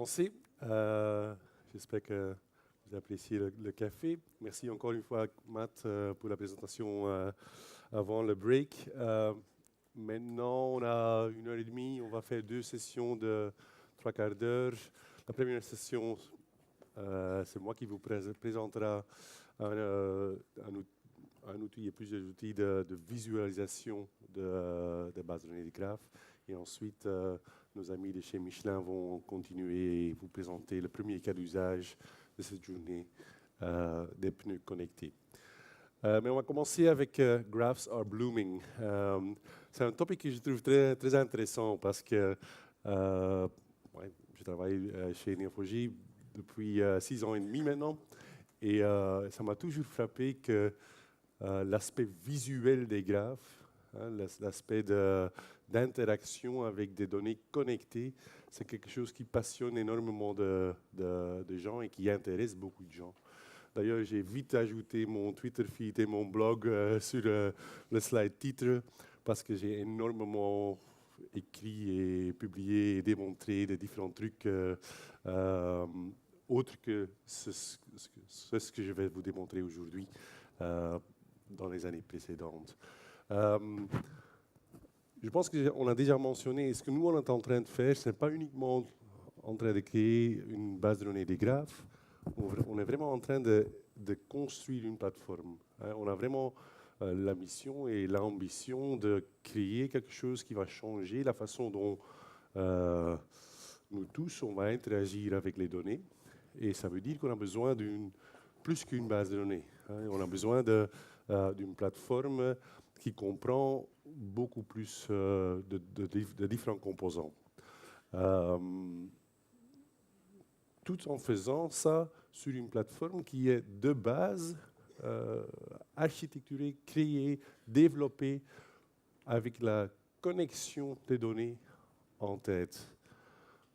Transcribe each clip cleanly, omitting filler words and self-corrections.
commencer. J'espère que vous appréciez le café. Merci encore une fois, Matt, pour la présentation avant le break. Maintenant, on a 1 heure et demie. On va faire 2 sessions de 3/4 d'heure. La première session, c'est moi qui vous présentera un outil et plusieurs outils de visualisation de bases de données de graphes. Et ensuite, nos amis de chez Michelin vont continuer et vous présenter le premier cas d'usage de cette journée des pneus connectés. Mais on va commencer avec Graphs are blooming. C'est un topic que je trouve très, très intéressant parce que je travaille chez Neo4j depuis 6 ans et demi maintenant. Et ça m'a toujours frappé que l'aspect visuel des graphes, l'aspect d'interaction avec des données connectées, c'est quelque chose qui passionne énormément de gens et qui intéresse beaucoup de gens. D'ailleurs, j'ai vite ajouté mon Twitter feed et mon blog sur le slide titre parce que j'ai énormément écrit et publié et démontré des différents trucs autres que ce que je vais vous démontrer aujourd'hui dans les années précédentes. Je pense qu'on a déjà mentionné, ce que nous on est en train de faire, ce n'est pas uniquement en train de créer une base de données des graphes, on est vraiment en train de construire une plateforme. On a vraiment la mission et l'ambition de créer quelque chose qui va changer la façon dont nous tous on va interagir avec les données. Et ça veut dire qu'on a besoin plus qu'une base de données. On a besoin d'une plateforme qui comprend beaucoup plus de différents composants. Tout en faisant ça sur une plateforme qui est de base architecturée, créée, développée avec la connexion des données en tête.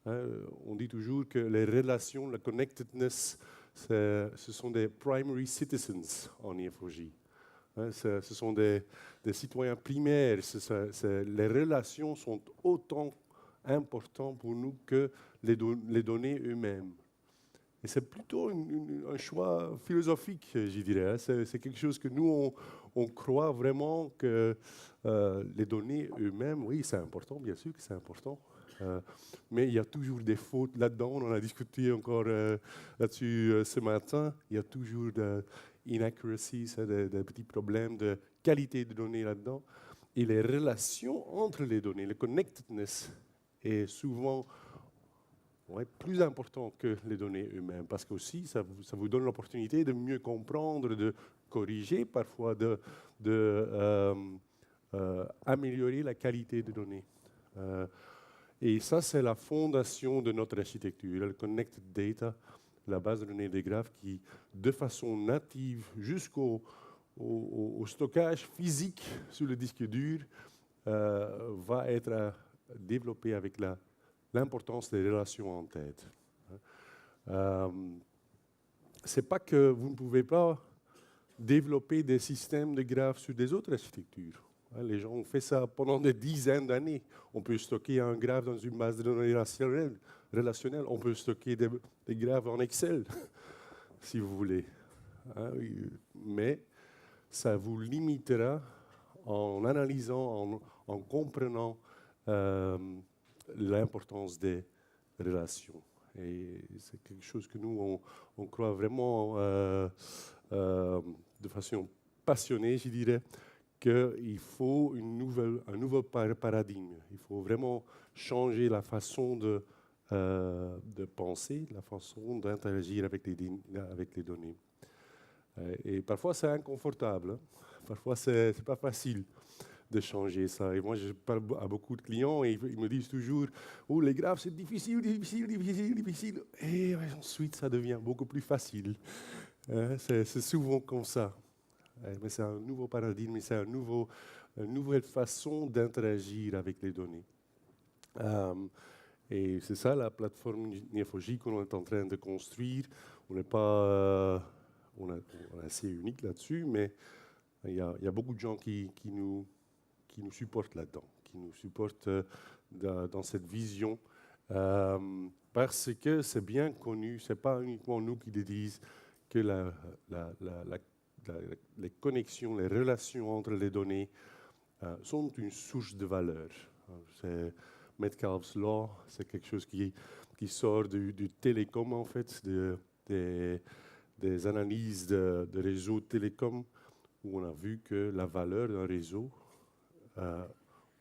On dit toujours que les relations, la connectedness, ce sont des primary citizens en Neo4j. Ce sont des citoyens primaires. Les relations sont autant importantes pour nous que les données eux-mêmes. Et c'est plutôt un choix philosophique, je dirais. C'est quelque chose que nous, on croit vraiment que les données eux-mêmes, oui, c'est important, bien sûr que c'est important. Mais il y a toujours des fautes là-dedans. On en a discuté encore là-dessus ce matin. Il y a toujours des inaccuracies, des petits problèmes de qualité de données là-dedans. Et les relations entre les données, le connectedness, est souvent plus important que les données eux-mêmes. Parce que aussi, ça vous donne l'opportunité de mieux comprendre, de corriger, parfois améliorer la qualité des données. Et ça, c'est la fondation de notre architecture, le Connected Data, la base de données des graphes qui, de façon native, jusqu'au stockage physique sur le disque dur, va être développée avec l'importance des relations en tête. C'est pas que vous ne pouvez pas développer des systèmes de graphes sur des autres architectures. Les gens ont fait ça pendant des dizaines d'années. On peut stocker un graphe dans une base de données relationnelle. On peut stocker des graphes en Excel, si vous voulez. Mais ça vous limitera en analysant, en comprenant l'importance des relations. Et c'est quelque chose que nous, on croit vraiment de façon passionnée, je dirais, qu'il faut un nouveau paradigme. Il faut vraiment changer la façon de penser, la façon d'interagir avec les données. Et parfois, c'est inconfortable. Parfois, ce n'est pas facile de changer ça. Et moi, je parle à beaucoup de clients et ils me disent toujours « Oh, les graphes, c'est difficile, difficile, difficile, difficile. » Et ensuite, ça devient beaucoup plus facile. C'est souvent comme ça. Mais c'est un nouveau paradigme, c'est une nouvelle façon d'interagir avec les données. Et c'est ça la plateforme Neo4j qu'on est en train de construire. On n'est pas on est assez unique là-dessus, mais il y a beaucoup de gens qui nous supportent là-dedans, qui nous supportent dans cette vision. parce que c'est bien connu, ce n'est pas uniquement nous qui le disent, que les connexions, les relations entre les données sont une source de valeur. C'est Metcalfe's Law, c'est quelque chose qui sort du télécom, en fait, des analyses de réseaux télécom, où on a vu que la valeur d'un réseau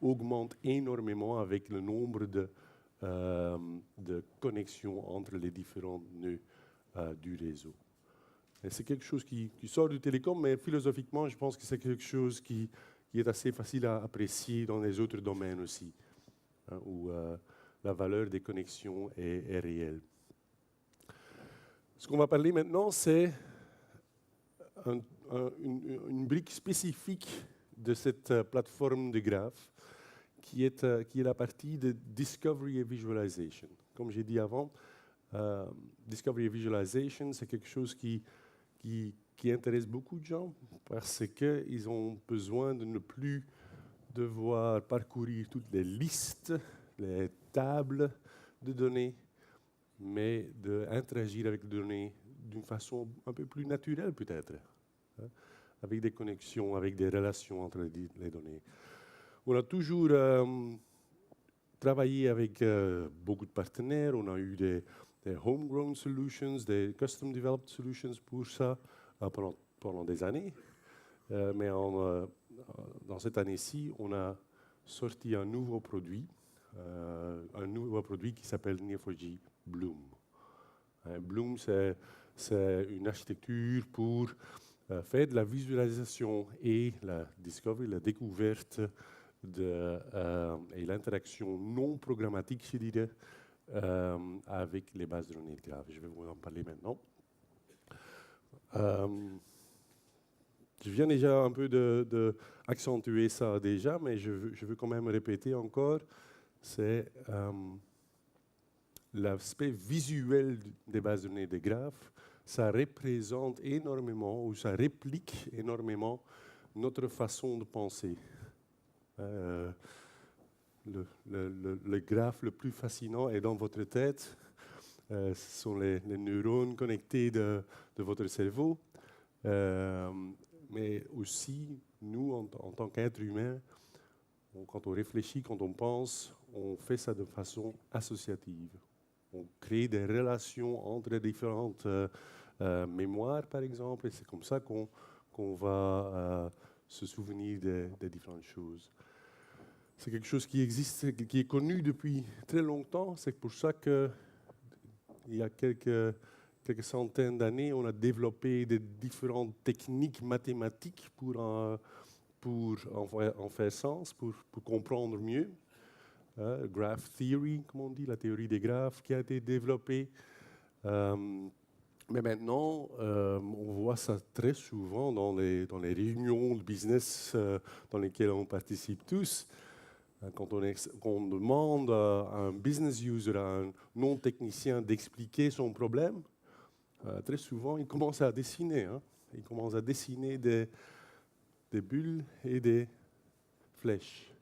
augmente énormément avec le nombre de connexions entre les différents nœuds du réseau. Et c'est quelque chose qui sort du télécom, mais philosophiquement, je pense que c'est quelque chose qui est assez facile à apprécier dans les autres domaines aussi, hein, où la valeur des connexions est réelle. Ce qu'on va parler maintenant, c'est une brique spécifique de cette plateforme de graphes qui est la partie de Discovery et Visualization. Comme j'ai dit avant, Discovery et Visualization, c'est quelque chose qui intéresse beaucoup de gens parce qu'ils ont besoin de ne plus devoir parcourir toutes les listes, les tables de données, mais d'interagir avec les données d'une façon un peu plus naturelle peut-être, hein, avec des connexions, avec des relations entre les données. On a toujours travaillé avec beaucoup de partenaires, on a eu des homegrown solutions, des custom developed solutions pour ça pendant des années. Mais dans cette année-ci, on a sorti un nouveau produit qui s'appelle Neo4j Bloom. Bloom, c'est une architecture pour faire de la visualisation et la discovery, la découverte et l'interaction non programmatique, je dirais, avec les bases de données de graphes. Je vais vous en parler maintenant. Je viens déjà un peu d'accentuer ça déjà, mais je veux quand même répéter encore, c'est l'aspect visuel des bases de données de graphes. Ça représente énormément, ou ça réplique énormément notre façon de penser. Le graphe le plus fascinant est dans votre tête. Ce sont les neurones connectés de votre cerveau. Mais aussi, nous, en tant qu'êtres humains, quand on réfléchit, quand on pense, on fait ça de façon associative. On crée des relations entre différentes mémoires, par exemple, et c'est comme ça qu'on va se souvenir des différentes choses. C'est quelque chose qui existe, qui est connu depuis très longtemps. C'est pour ça qu'il y a quelques centaines d'années, on a développé des différentes techniques mathématiques pour en faire sens, pour comprendre mieux. Graph theory, comme on dit, la théorie des graphes qui a été développée. Mais maintenant, on voit ça très souvent dans les réunions de business dans lesquelles on participe tous. Quand on demande à un business user, à un non-technicien d'expliquer son problème, très souvent, il commence à dessiner. Hein. Il commence à dessiner des bulles et des flèches.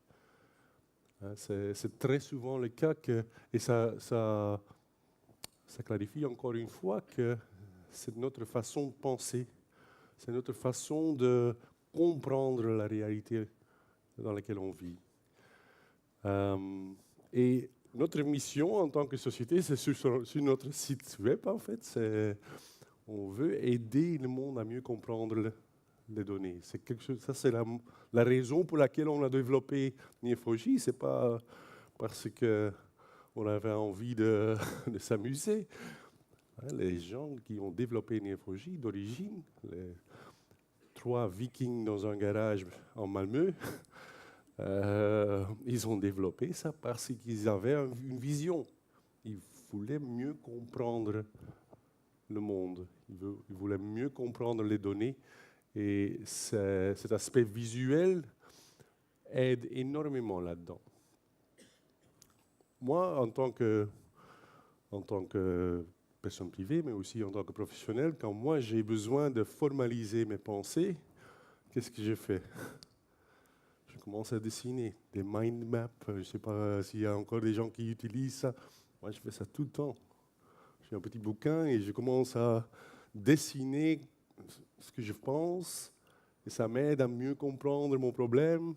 C'est très souvent le cas et ça clarifie encore une fois que c'est notre façon de penser, c'est notre façon de comprendre la réalité dans laquelle on vit. Et notre mission en tant que société, c'est sur notre site web en fait, on veut aider le monde à mieux comprendre les données. C'est quelque chose, ça c'est la raison pour laquelle on a développé Neo4j. C'est pas parce que on avait envie de s'amuser. Les gens qui ont développé Neo4j d'origine, les 3 Vikings dans un garage en Malmö, ils ont développé ça parce qu'ils avaient une vision. Ils voulaient mieux comprendre le monde. Ils voulaient mieux comprendre les données. Et cet aspect visuel aide énormément là-dedans. Moi, en tant que personne privée, mais aussi en tant que professionnel, quand moi j'ai besoin de formaliser mes pensées, qu'est-ce que je fais? Je commence à dessiner des mind maps. Je ne sais pas s'il y a encore des gens qui utilisent ça. Moi, je fais ça tout le temps. J'ai un petit bouquin et je commence à dessiner ce que je pense et ça m'aide à mieux comprendre mon problème,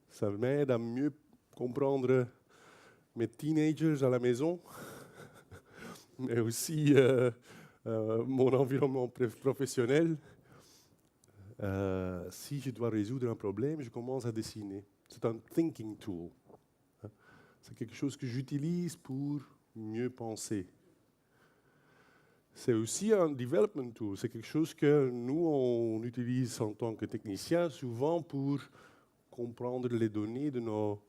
ça m'aide à mieux comprendre mes teenagers à la maison, mais aussi mon environnement professionnel. Si je dois résoudre un problème, je commence à dessiner. C'est un thinking tool. C'est quelque chose que j'utilise pour mieux penser. C'est aussi un development tool. C'est quelque chose que nous, on utilise en tant que technicien souvent pour comprendre les données de nos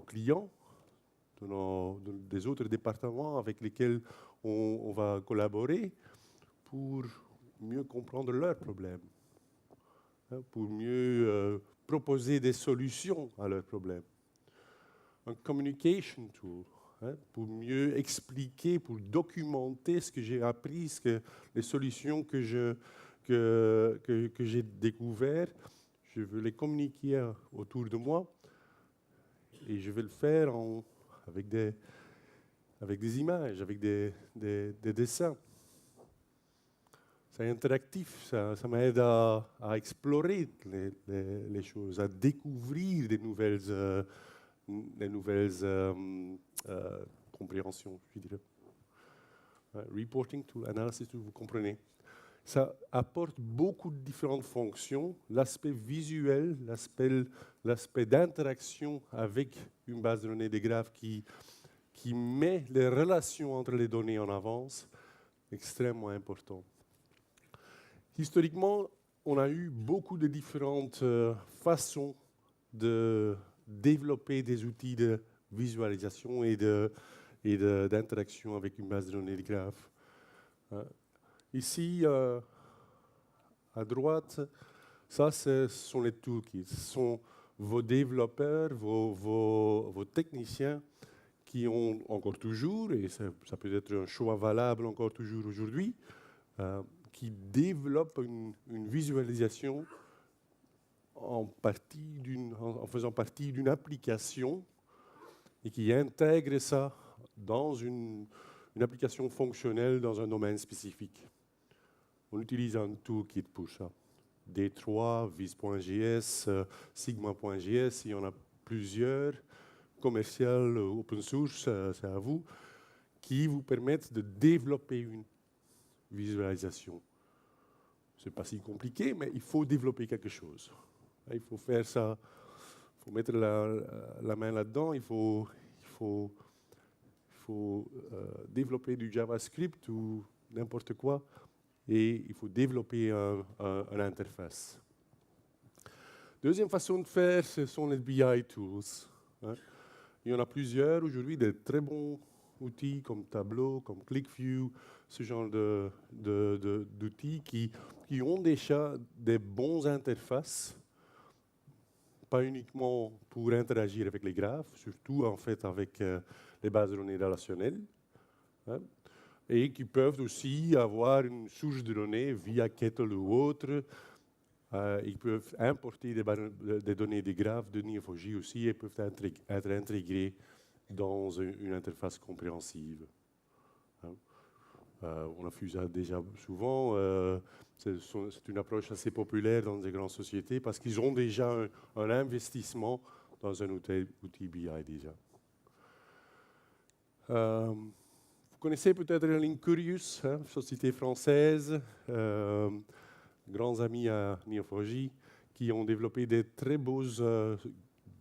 clients, des autres départements avec lesquels on va collaborer pour mieux comprendre leurs problèmes, pour mieux proposer des solutions à leurs problèmes. Un communication tool, pour mieux expliquer, pour documenter ce que j'ai appris, les solutions que j'ai découvertes. Je veux les communiquer autour de moi et je vais le faire avec des images, avec des dessins. C'est interactif, ça m'aide à explorer les choses, à découvrir des nouvelles compréhensions, je dirais. Reporting tool, analysis tool, vous comprenez. Ça apporte beaucoup de différentes fonctions. L'aspect visuel, l'aspect d'interaction avec une base de données des graphes qui met les relations entre les données en avance, extrêmement important. Historiquement, on a eu beaucoup de différentes façons de développer des outils de visualisation et d'interaction avec une base de données de graphes. Ici, à droite, ça, ce sont les toolkits. Ce sont vos développeurs, vos techniciens qui ont encore toujours, et ça peut être un choix valable encore toujours aujourd'hui, qui développent une visualisation en faisant partie d'une application et qui intègrent ça dans une application fonctionnelle dans un domaine spécifique. On utilise un toolkit pour ça. D3, Viz.js, Sigma.js, il y en a plusieurs, commercial, open source, c'est à vous, qui vous permettent de développer une visualisation. Ce n'est pas si compliqué, mais il faut développer quelque chose. Il faut faire ça, il faut mettre la main là-dedans, il faut développer du JavaScript ou n'importe quoi, et il faut développer une interface. Deuxième façon de faire, ce sont les BI tools. Il y en a plusieurs aujourd'hui, des très bons outils comme Tableau, comme QlikView, ce genre d'outils qui ont déjà des bons interfaces, pas uniquement pour interagir avec les graphes, surtout en fait avec les bases de données relationnelles, et qui peuvent aussi avoir une source de données via Kettle ou autre. Ils peuvent importer des données des graphes de Neo4j aussi et peuvent être intégrés dans une interface compréhensive. On a vu ça déjà souvent. C'est une approche assez populaire dans des grandes sociétés parce qu'ils ont déjà un investissement dans un outil BI déjà. Vous connaissez peut-être Linkurious, société française, grands amis à Neo4j, qui ont développé des très beaux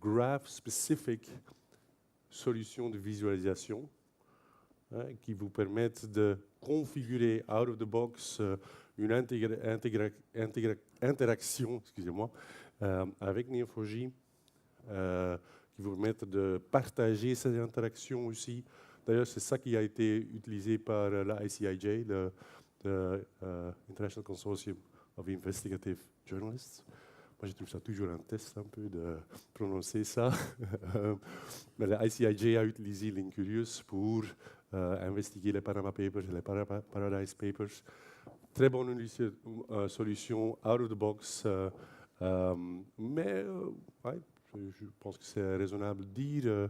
graph-specific solutions de visualisation qui vous permettent de configurer out of the box une interaction avec Neo4j, qui vous permettent de partager ces interactions aussi. D'ailleurs, c'est ça qui a été utilisé par la ICIJ, le International Consortium of Investigative Journalists. Moi, je trouve ça toujours un test un peu de prononcer ça. Mais la ICIJ a utilisé Linkurious pour investiguer les Panama Papers et les Paradise Papers. Très bonne solution, out of the box. Mais ouais, je pense que c'est raisonnable de dire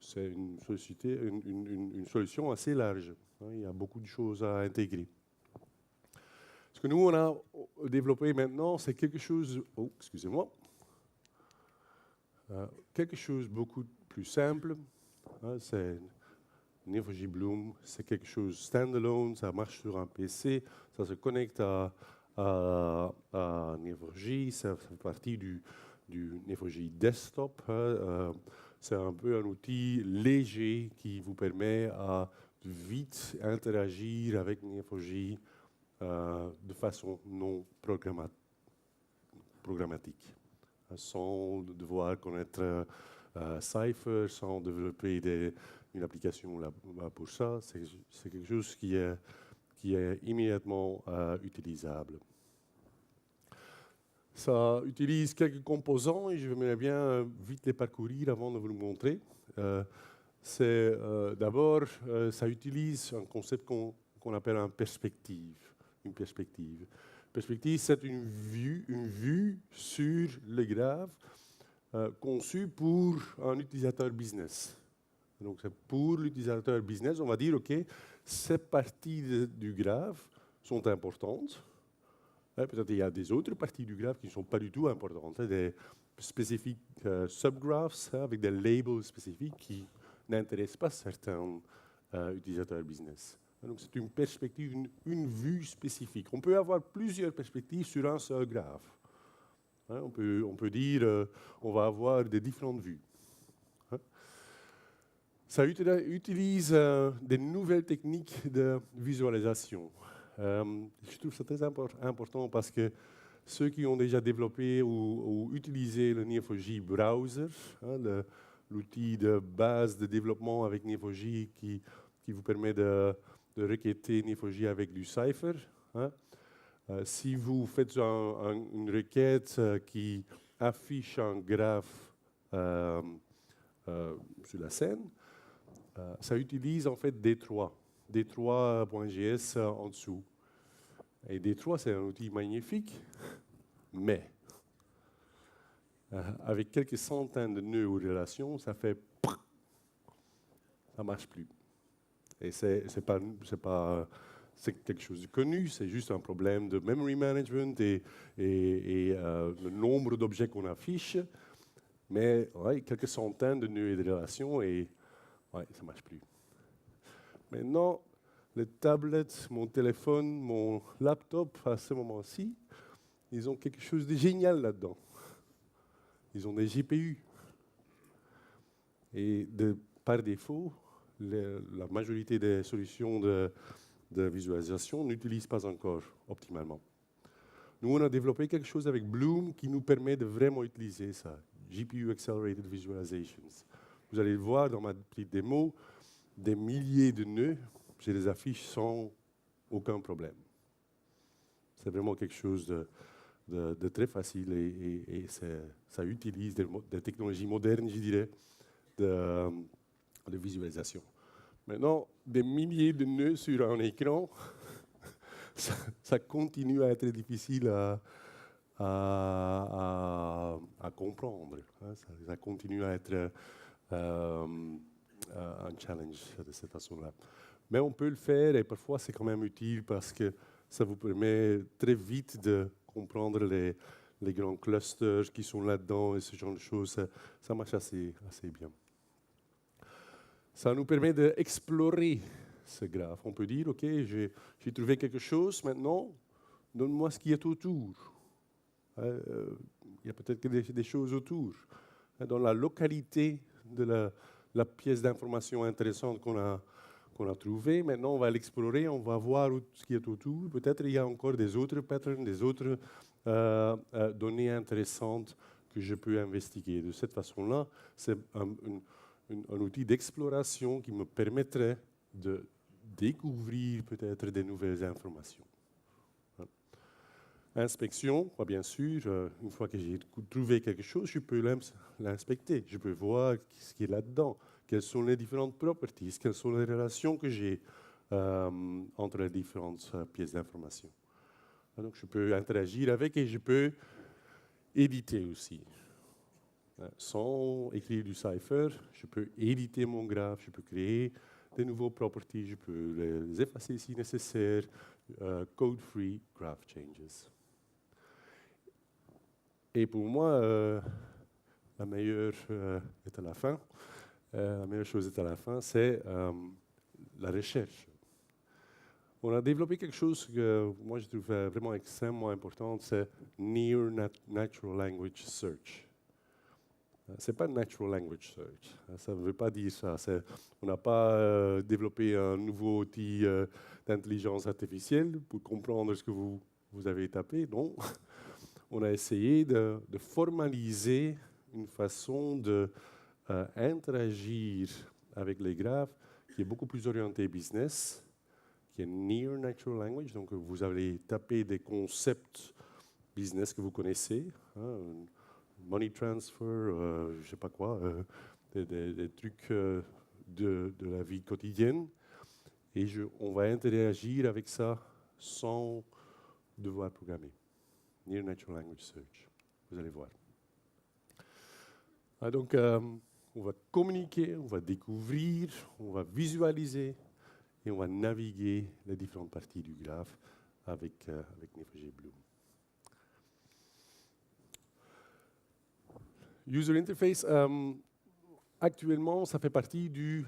c'est une solution assez large. Il y a beaucoup de choses à intégrer. Ce que nous, on a développé maintenant, c'est quelque chose... Oh, excusez-moi. Quelque chose de beaucoup plus simple. C'est Neo4j Bloom, c'est quelque chose standalone, ça marche sur un PC, ça se connecte à Neo4j, ça fait partie du Neo4j Desktop. C'est un peu un outil léger qui vous permet à vite interagir avec Neo4j de façon non programmatique, sans devoir connaître Cypher, sans développer une application là pour ça. C'est quelque chose qui est immédiatement utilisable. Ça utilise quelques composants et je vais bien vite les parcourir avant de vous le montrer. D'abord, ça utilise un concept qu'on appelle une perspective. Perspective, c'est une vue sur le graphe conçue pour un utilisateur business. Donc, c'est pour l'utilisateur business, on va dire, OK, ces parties du graphe sont importantes. Peut-être qu'il y a des autres parties du graphe qui ne sont pas du tout importantes, des spécifiques subgraphs avec des labels spécifiques qui n'intéressent pas certains utilisateurs business. Donc, c'est une perspective, une vue spécifique. On peut avoir plusieurs perspectives sur un seul graphe. On peut dire, on va avoir des différentes vues. Ça utilise des nouvelles techniques de visualisation. Je trouve ça très important parce que ceux qui ont déjà développé ou utilisé le Neo4j Browser, l'outil de base de développement avec Neo4j qui vous permet de requêter Neo4j avec du Cypher. Si vous faites une requête qui affiche un graphe sur la scène, ça utilise en fait D3.js en dessous. Et D3, c'est un outil magnifique, mais avec quelques centaines de nœuds ou relations, ça fait... Ça ne marche plus. Et c'est quelque chose de connu, c'est juste un problème de memory management et le nombre d'objets qu'on affiche. Mais quelques centaines de nœuds et de relations et ça ne marche plus. Maintenant, les tablettes, mon téléphone, mon laptop, à ce moment-ci, ils ont quelque chose de génial là-dedans. Ils ont des GPU. Et par défaut, la majorité des solutions de visualisation n'utilisent pas encore optimalement. Nous, on a développé quelque chose avec Bloom qui nous permet de vraiment utiliser ça, GPU Accelerated Visualizations. Vous allez le voir dans ma petite démo, des milliers de nœuds, je les affiche sans aucun problème. C'est vraiment quelque chose de très facile et ça utilise des technologies modernes, je dirais, de visualisation. Maintenant, des milliers de nœuds sur un écran, ça continue à être difficile à comprendre. Ça continue à être un challenge de cette façon-là. Mais on peut le faire et parfois c'est quand même utile parce que ça vous permet très vite de comprendre les grands clusters qui sont là-dedans et ce genre de choses. Ça marche assez bien. Ça nous permet d'explorer ce graphe. On peut dire, OK, j'ai trouvé quelque chose, maintenant, donne-moi ce qui est autour. Il y a peut-être des choses autour. Dans la localité de la pièce d'information intéressante qu'on a trouvée, maintenant on va l'explorer, on va voir ce qui est autour. Peut-être il y a encore des autres patterns, des autres données intéressantes que je peux investiguer. De cette façon-là, c'est un outil d'exploration qui me permettrait de découvrir peut-être des nouvelles informations. Inspection, bien sûr, une fois que j'ai trouvé quelque chose, je peux l'inspecter. Je peux voir ce qui est là-dedans, quelles sont les différentes properties, quelles sont les relations que j'ai entre les différentes pièces d'information. Donc je peux interagir avec et je peux éditer aussi. Sans écrire du cipher, je peux éditer mon graphe, je peux créer des nouveaux properties, je peux les effacer si nécessaire. Code-free graph changes. Et pour moi, la meilleure est à la fin. La meilleure chose est à la fin, c'est la recherche. On a développé quelque chose que moi je trouve vraiment extrêmement important, c'est Near Natural Language Search. Ce n'est pas Natural Language Search, ça ne veut pas dire ça. On n'a pas développé un nouveau outil d'intelligence artificielle pour comprendre ce que vous avez tapé, non. On a essayé de formaliser une façon d'interagir avec les graphes qui est beaucoup plus orientée business, qui est Near Natural Language. Donc vous allez taper des concepts business que vous connaissez, money transfer, je ne sais pas quoi, des trucs de la vie quotidienne. Et on va interagir avec ça sans devoir programmer. Near Natural Language Search, vous allez voir. Donc, on va communiquer, on va découvrir, on va visualiser et on va naviguer les différentes parties du graphe avec Neo4j Bloom. User Interface, actuellement, ça fait partie du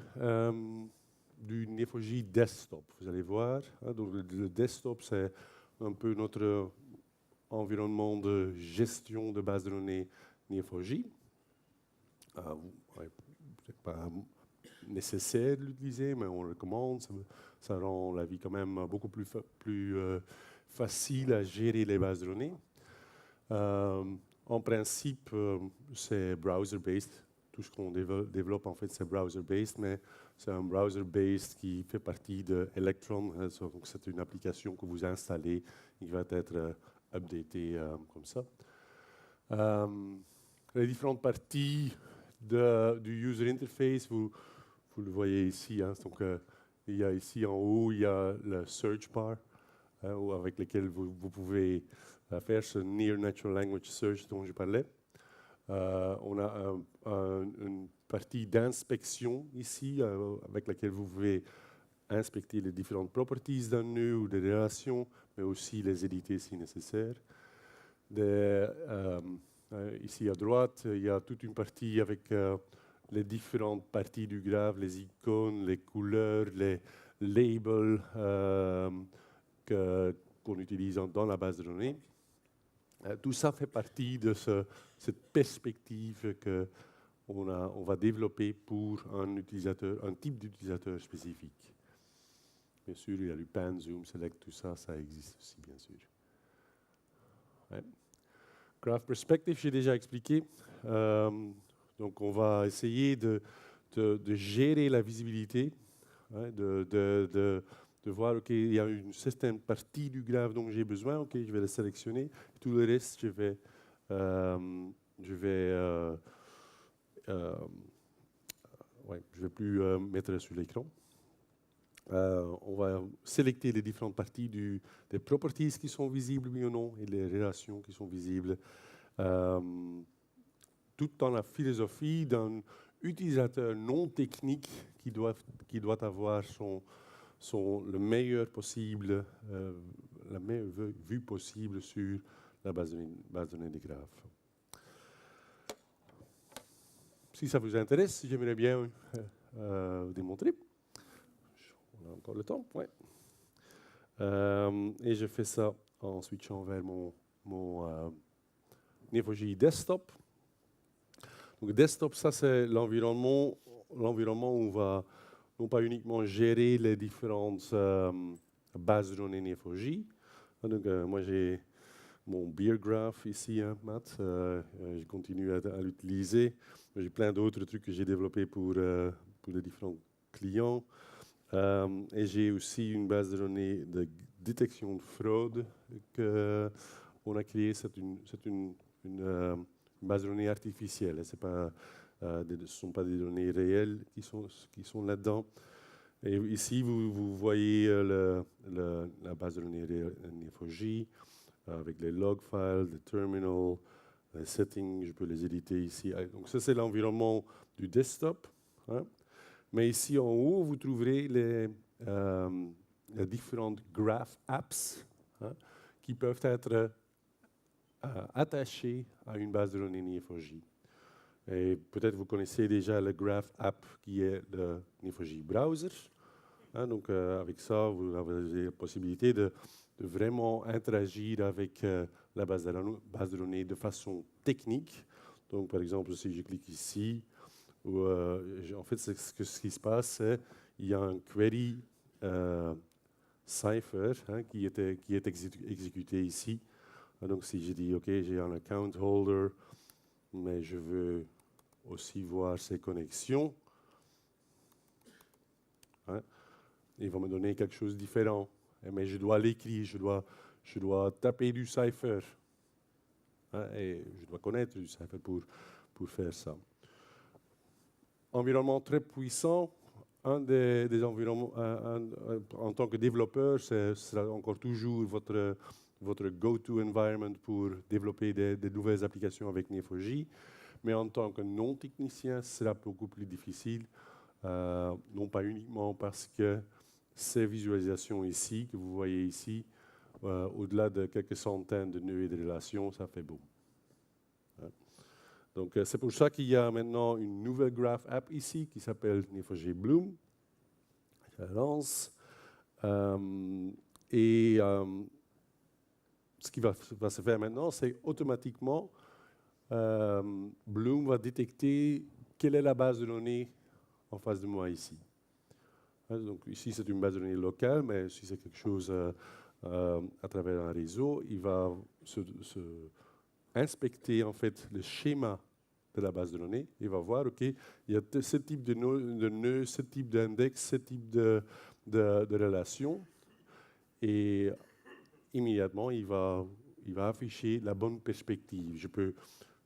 Neo4j Desktop. Vous allez voir, donc le desktop, c'est un peu notre environnement de gestion de base de données Neo4j. C'est pas nécessaire de l'utiliser, mais on le recommande. Ça rend la vie quand même beaucoup plus facile à gérer les bases de données. En principe, c'est browser-based. Tout ce qu'on développe, en fait, c'est browser-based, mais c'est un browser-based qui fait partie de Electron. Donc, c'est une application que vous installez, qui va être updatée comme ça. Les différentes parties du user interface, vous le voyez ici. Donc, il y a ici en haut, il y a le search bar, avec lequel vous pouvez faire ce Near Natural Language Search dont je parlais. On a une partie d'inspection ici, avec laquelle vous pouvez inspecter les différentes properties d'un nœud ou des relations, mais aussi les éditer si nécessaire. Ici à droite, il y a toute une partie avec les différentes parties du graphe, les icônes, les couleurs, les labels qu'on utilise dans la base de données. Tout ça fait partie de cette perspective qu'on va développer pour un type d'utilisateur spécifique. Bien sûr, il y a du pan, zoom, select, tout ça, ça existe aussi, bien sûr. Ouais. Graph Perspective, j'ai déjà expliqué. Donc, on va essayer de gérer la visibilité, de voir, OK, il y a une certaine partie du graphe dont j'ai besoin, OK, je vais la sélectionner. Tout le reste, je vais plus mettre sur l'écran. On va sélectionner les différentes parties des properties qui sont visibles, oui ou non, et les relations qui sont visibles. Tout dans la philosophie d'un utilisateur non technique qui doit avoir le meilleur possible, la meilleure vue possible sur la base de données des graphes. Si ça vous intéresse, j'aimerais bien démontrer. On a encore le temps, ouais. Et je fais ça en switchant vers mon Neo4j Desktop. Donc, desktop, ça c'est l'environnement où on va non pas uniquement gérer les différentes bases de données Neo4j. Donc, moi j'ai mon beer graph ici, Matt. Je continue à l'utiliser. J'ai plein d'autres trucs que j'ai développés pour les différents clients. Et j'ai aussi une base de données de détection de fraude qu'on a créée. C'est une base de données artificielle. Ce ne sont pas des données réelles qui sont là-dedans. Et ici, vous voyez la base de données Neo4j avec les log files, le terminal, Les settings, je peux les éditer ici. Donc ça, c'est l'environnement du desktop. Hein. Mais ici en haut, vous trouverez les différentes graph apps, hein, qui peuvent être attachées à une base de données Neo4j. Et peut-être vous connaissez déjà le graph app qui est le Neo4j browser. Hein, donc avec ça, vous avez la possibilité de vraiment interagir avec la base de données de façon technique. Donc par exemple, si je clique ici, en fait, ce qui se passe, c'est qu'il y a un query cipher, hein, qui est exécuté ici. Donc si je dis, OK, j'ai un account holder, mais je veux aussi voir ses connexions, hein, il va me donner quelque chose de différent. Mais je dois l'écrire, je dois taper du cipher. Hein, et je dois connaître du cipher pour faire ça. Environnement très puissant. Un des environnements, en tant que développeur, ce sera encore toujours votre go-to environment pour développer des nouvelles applications avec Neo4j. Mais en tant que non-technicien, ce sera beaucoup plus difficile. Non pas uniquement parce que ces visualisations ici, que vous voyez ici, au-delà de quelques centaines de nœuds et de relations, ça fait boum. Donc, c'est pour ça qu'il y a maintenant une nouvelle graph app ici qui s'appelle Neo4j Bloom. Je la lance. Ce qui va se faire maintenant, c'est automatiquement, Bloom va détecter quelle est la base de données en face de moi ici. Donc, ici, c'est une base de données locale, mais si c'est quelque chose à travers un réseau, il va inspecter en fait le schéma de la base de données. Il va voir, OK, il y a ce type de nœud, ce type d'index, ce type de relation. Et immédiatement, il va afficher la bonne perspective. Je peux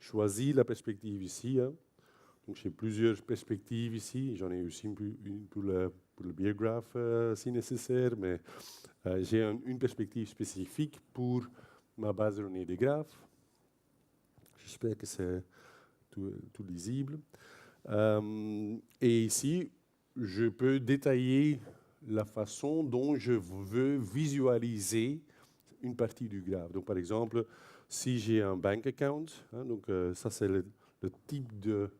choisir la perspective ici. Hein. Donc, j'ai plusieurs perspectives ici. J'en ai aussi une pour le beer graph si nécessaire, mais j'ai une perspective spécifique pour ma base de données des graphes. J'espère que c'est tout lisible. Et ici, je peux détailler la façon dont je veux visualiser une partie du graphe. Donc, par exemple, si j'ai un bank account, hein, donc ça c'est le type de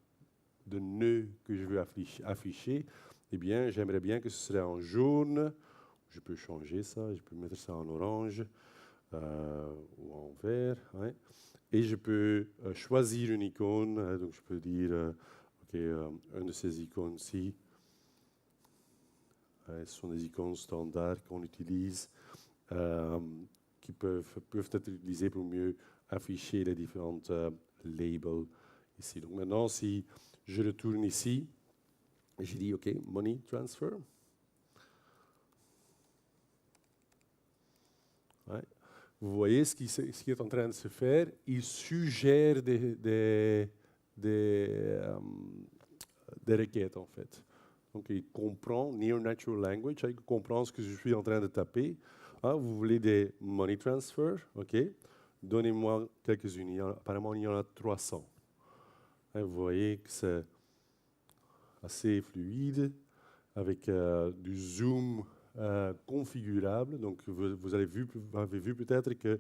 nœud que je veux afficher, eh bien, j'aimerais bien que ce soit en jaune. Je peux changer ça, je peux mettre ça en orange ou en vert. Ouais. Et je peux choisir une icône. Donc, je peux dire, OK, une de ces icônes-ci, ce sont des icônes standards qu'on utilise, qui peuvent être utilisées pour mieux afficher les différentes labels ici. Donc, maintenant, si je retourne ici, j'ai dit, OK, money transfer. Ouais. Vous voyez ce qui est en train de se faire. Il suggère des requêtes, en fait. Donc, il comprend Near Natural Language, il comprend ce que je suis en train de taper. Ah, vous voulez des money transfer, OK. Donnez-moi quelques-unes. Apparemment, il y en a 300. Vous voyez que c'est assez fluide, avec du zoom configurable. Donc, vous avez vu peut-être que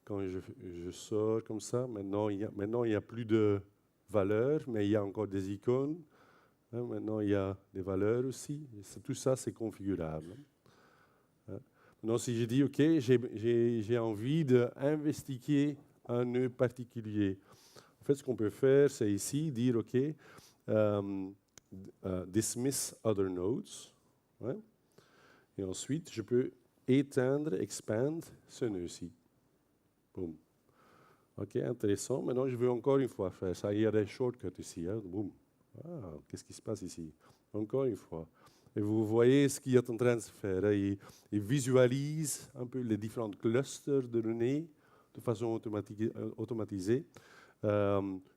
quand je sors comme ça, maintenant, il n'y a plus de valeurs, mais il y a encore des icônes. Hein, maintenant, il y a des valeurs aussi. Tout ça, c'est configurable. Hein. Maintenant, si je dis, OK, j'ai envie d'investiguer un nœud particulier. En fait, ce qu'on peut faire, c'est ici dire, OK, dismiss other nodes. Ouais. Et ensuite, je peux éteindre, expand ce nœud-ci. Boum. OK, intéressant. Maintenant, je veux encore une fois faire ça. Il y a des shortcuts ici. Hein. Boum. Ah, qu'est-ce qui se passe ici? Encore une fois. Et vous voyez ce qu'il est en train de se faire. Hein. Il visualise un peu les différents clusters de données de façon automatisée,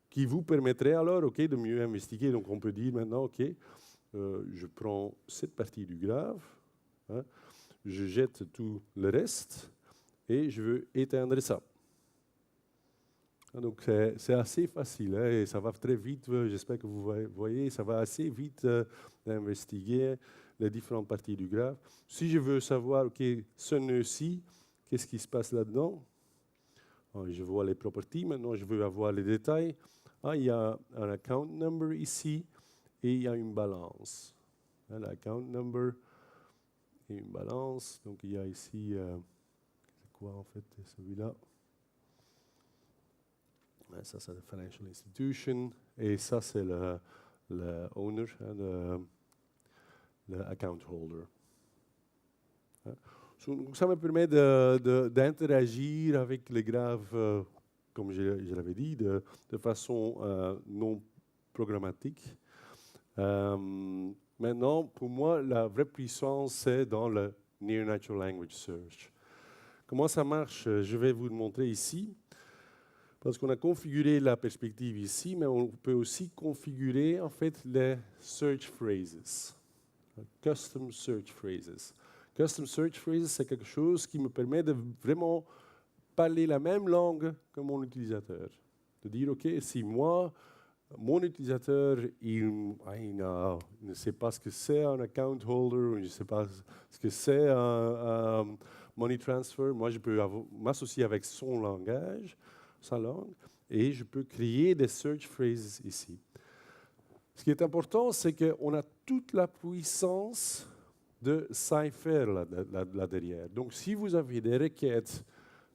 qui vous permettrait alors, OK, de mieux investiguer. Donc, on peut dire maintenant, OK, je prends cette partie du graphe, hein, je jette tout le reste et je veux éteindre ça. Donc c'est assez facile hein, et ça va très vite. J'espère que vous voyez, ça va assez vite d'investiguer les différentes parties du graphe. Si je veux savoir, OK, ce nœud-ci, qu'est-ce qui se passe là-dedans? Je vois les properties, maintenant je veux avoir les détails. Il y a un account number ici et il y a une balance. L'account number et une balance. Donc il y a ici, c'est quoi en fait celui-là? Ça c'est le financial institution et ça c'est le owner, le account holder. Donc ça me permet d'interagir avec les graphes, comme je l'avais dit, de façon non programmatique. Maintenant, pour moi, la vraie puissance, c'est dans le Near Natural Language Search. Comment ça marche? Je vais vous le montrer ici. Parce qu'on a configuré la perspective ici, mais on peut aussi configurer en fait les search phrases, custom search phrases. Custom search phrases, c'est quelque chose qui me permet de vraiment parler la même langue que mon utilisateur. De dire, OK, si moi, mon utilisateur, il ne sait pas ce que c'est un account holder, ou je ne sais pas ce que c'est un money transfer, moi je peux m'associer avec son langage, sa langue, et je peux créer des search phrases ici. Ce qui est important, c'est qu'on a toute la puissance de Cypher là derrière. Donc, si vous avez des requêtes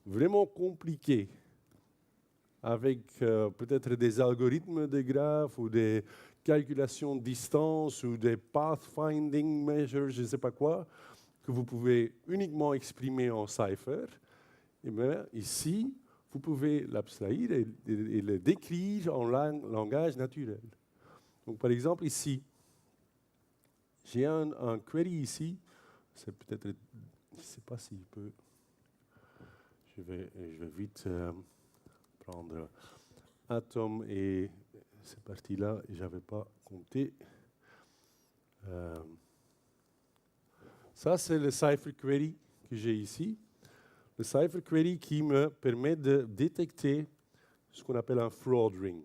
vraiment compliquées, avec peut-être des algorithmes de graphes ou des calculations de distance ou des pathfinding measures, je ne sais pas quoi, que vous pouvez uniquement exprimer en Cypher, et bien ici, vous pouvez l'abstraire et le décrire en langage naturel. Donc, par exemple, ici, j'ai un query ici. C'est peut-être, je ne sais pas si je peux. Je vais vite prendre Atom et cette partie-là, je n'avais pas compté. Ça, c'est le Cypher Query que j'ai ici. Le Cypher Query qui me permet de détecter ce qu'on appelle un fraud ring.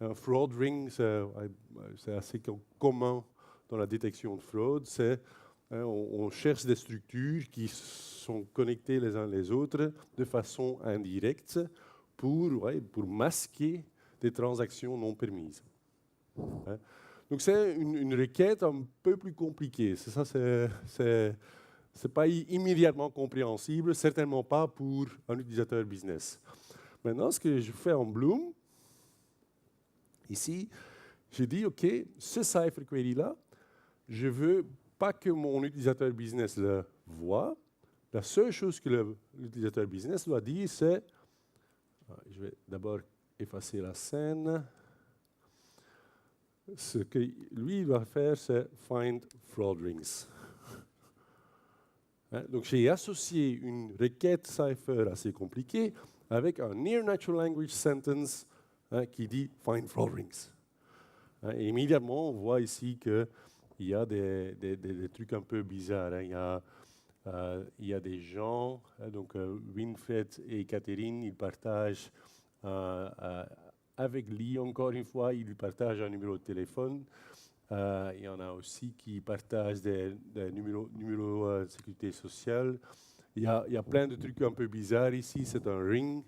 Un fraud ring, c'est assez commun dans la détection de fraude. On cherche des structures qui sont connectées les uns les autres de façon indirecte pour masquer des transactions non permises. Donc c'est une requête un peu plus compliquée. C'est pas immédiatement compréhensible, certainement pas pour un utilisateur business. Maintenant, ce que je fais en Bloom, ici, je dis, OK, ce Cypher Query-là, je veux pas que mon utilisateur business le voit. La seule chose que l'utilisateur business doit dire, c'est, je vais d'abord effacer la scène. Ce que lui doit faire, c'est find fraud rings. Donc j'ai associé une requête Cypher assez compliquée avec un Near Natural Language Sentence qui dit find fraud rings. Et immédiatement, on voit ici qu'il y a des trucs un peu bizarres. Il y a des gens, donc Winfred et Catherine, ils partagent avec Lee, encore une fois, ils partagent un numéro de téléphone. Il y en a aussi qui partagent des numéros de sécurité sociale. Il y a plein de trucs un peu bizarres ici. C'est un ring.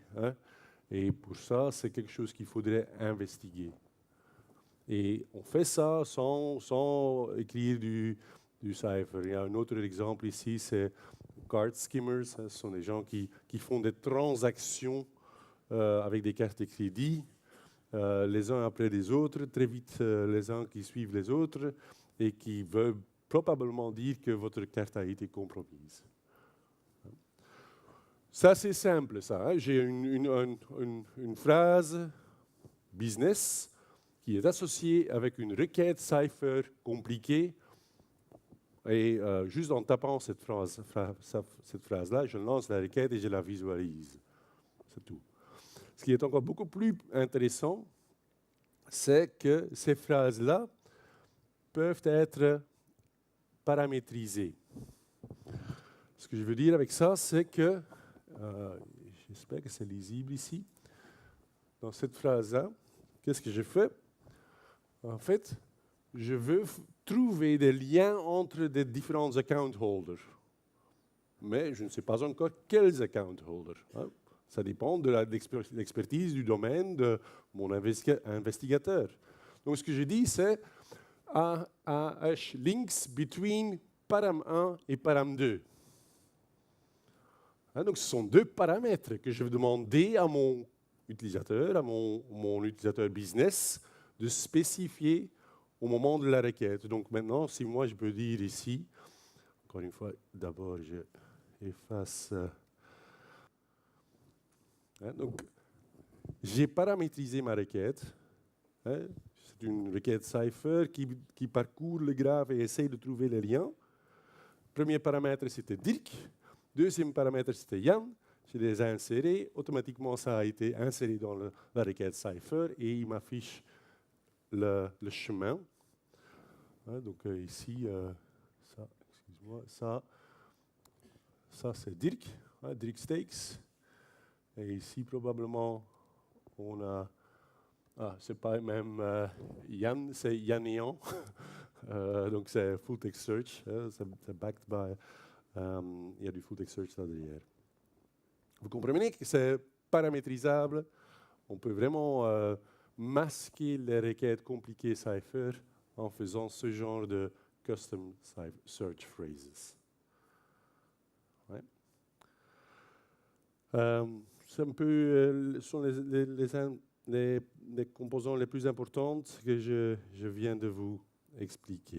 Et pour ça, c'est quelque chose qu'il faudrait investiguer. Et on fait ça sans écrire du Cypher. Il y a un autre exemple ici, c'est card skimmers. Ce sont des gens qui font des transactions avec des cartes de crédit. Les uns après les autres, très vite les uns qui suivent les autres et qui veulent probablement dire que votre carte a été compromise. Ça, c'est simple, ça. J'ai une phrase business qui est associée avec une requête Cypher compliquée. Et juste en tapant cette phrase-là, je lance la requête et je la visualise. C'est tout. Ce qui est encore beaucoup plus intéressant, c'est que ces phrases-là peuvent être paramétrisées. Ce que je veux dire avec ça, c'est que, j'espère que c'est lisible ici, dans cette phrase-là, qu'est-ce que je fais? En fait, je veux trouver des liens entre des différents account holders. Mais je ne sais pas encore quels account holders. Hein. Ça dépend de l'expertise du domaine de mon investigateur. Donc ce que je dis, c'est AH links between param 1 et param 2. Hein, donc ce sont deux paramètres que je vais demander à mon utilisateur, à mon utilisateur business, de spécifier au moment de la requête. Donc maintenant, si moi je peux dire ici, encore une fois, d'abord je efface. Donc j'ai paramétrisé ma requête. Hein, c'est une requête Cypher qui parcourt le graphe et essaye de trouver les liens. Premier paramètre, c'était Dirk. Deuxième paramètre, c'était Yann. Je les ai insérés. Automatiquement, ça a été inséré dans la requête Cypher et il m'affiche le chemin. Hein, donc ici, ça, excuse-moi, ça c'est Dirk, hein, Dirk Stakes. Et ici, probablement, on a... Ah, c'est pas même Yann, c'est Yannian. Donc c'est full text search, hein, c'est backed by... il y a du full text search là derrière. Vous comprenez que c'est paramétrisable. On peut vraiment masquer les requêtes compliquées Cypher en faisant ce genre de custom search phrases. Ouais. C'est un peu sont les composants les plus importantes que je viens de vous expliquer.